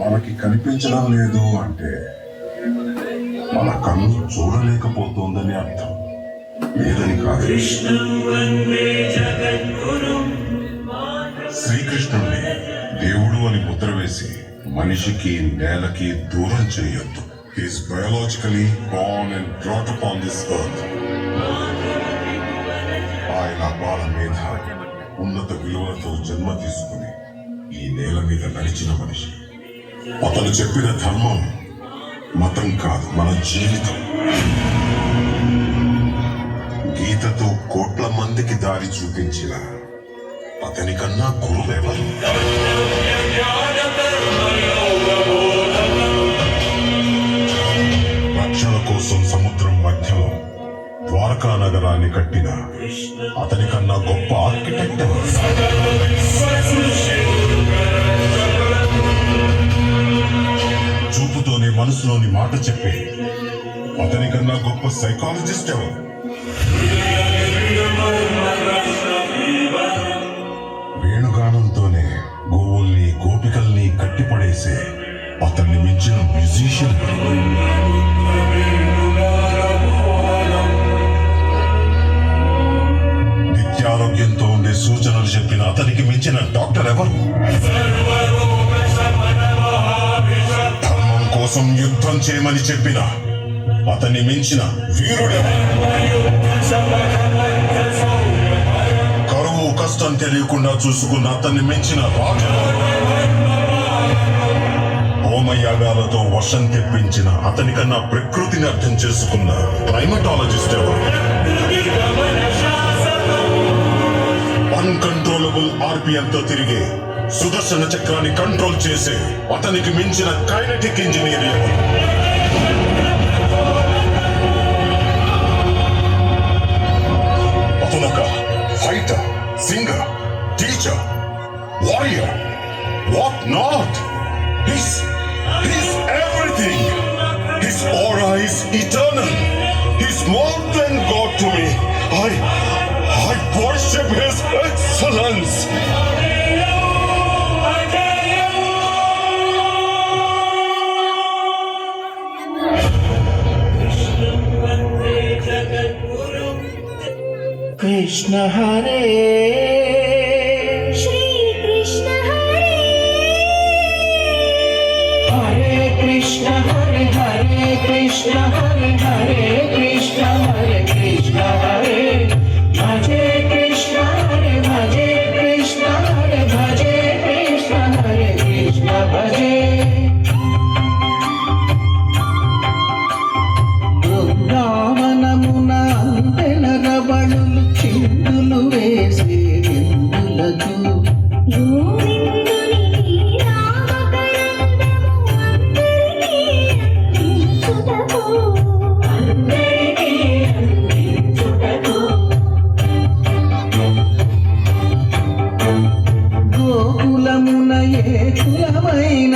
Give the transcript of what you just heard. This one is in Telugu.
మనకి కనిపించడం లేదు అంటే మన కన్ను చూడలేకపోతోందని అర్థం, లేదని కాదు. శ్రీకృష్ణుడిని దేవుడు అని ముద్ర వేసి మనిషికి నేలకి దూరం చేయొద్దు. He is biologically born and brought upon this earth. ఆయన అపార మేధ, ఉన్నత విలువలతో జన్మ తీసుకుని ఈ నేల మీద నడిచిన మనిషి. అతను చెప్పిన ధర్మం మతం కాదు, మన జీవితం. గీతతో కోట్ల మందికి దారి చూపించిన అతని కన్నా గురువెవరు? రక్షణ కోసం సముద్రం మధ్యలో ద్వారకా నగరాన్ని కట్టిన అతని కన్నా గొప్ప ఆర్కిటెక్ట్ ఎవరు? చూపుతోనే మనసులోని మాట చెప్పే అతని కన్నా గొప్ప సైకాలజిస్ట్ ఎవరు? వేణుగానంతోనే గోవుల్ని గోపికల్ని కట్టిపడేసే అతన్ని మించిన మ్యూజిషియన్. నిత్యారోగ్యంతో ఉండే సూచనలు చెప్పిన అతనికి మించిన డాక్టర్ ఎవరు? ధర్మం కోసం యుద్ధం చేయమని చెప్పిన అతన్ని మించిన వీరుడెవరు? కరువు కష్టం తెలియకుండా చూసుకున్న అతన్ని మించిన రాజు. హోమయాగాలతో వర్షం తెప్పించిన అతని కన్నా ప్రకృతిని అర్థం చేసుకున్న క్లైమటాలజిస్ట్ ఎవరు? అన్కంట్రోలబుల్ ఆర్పిఎంతో తిరిగే సుదర్శన చక్రాన్ని కంట్రోల్ చేసే అతనికి మించిన కైనెటిక్ ఇంజనీర్ ఎవరు? అతనొక fighter, singer, teacher, warrior, what not. He's everything. His aura is eternal. He's more than God to me. I worship His excellence. Krishna Hare, Shri Krishna Hare, Hare Krishna Hare Hare Krishna Hare Hare Krishna Hare Krishna Hare, Bhaje Krishna Hare Bhaje Krishna Hare Bhaje Krishna Hare Krishna Bhaje. బృందావనమున Andela రవళులు చిందులు వేసే విందులకు గోకులమున ఏ కులమైన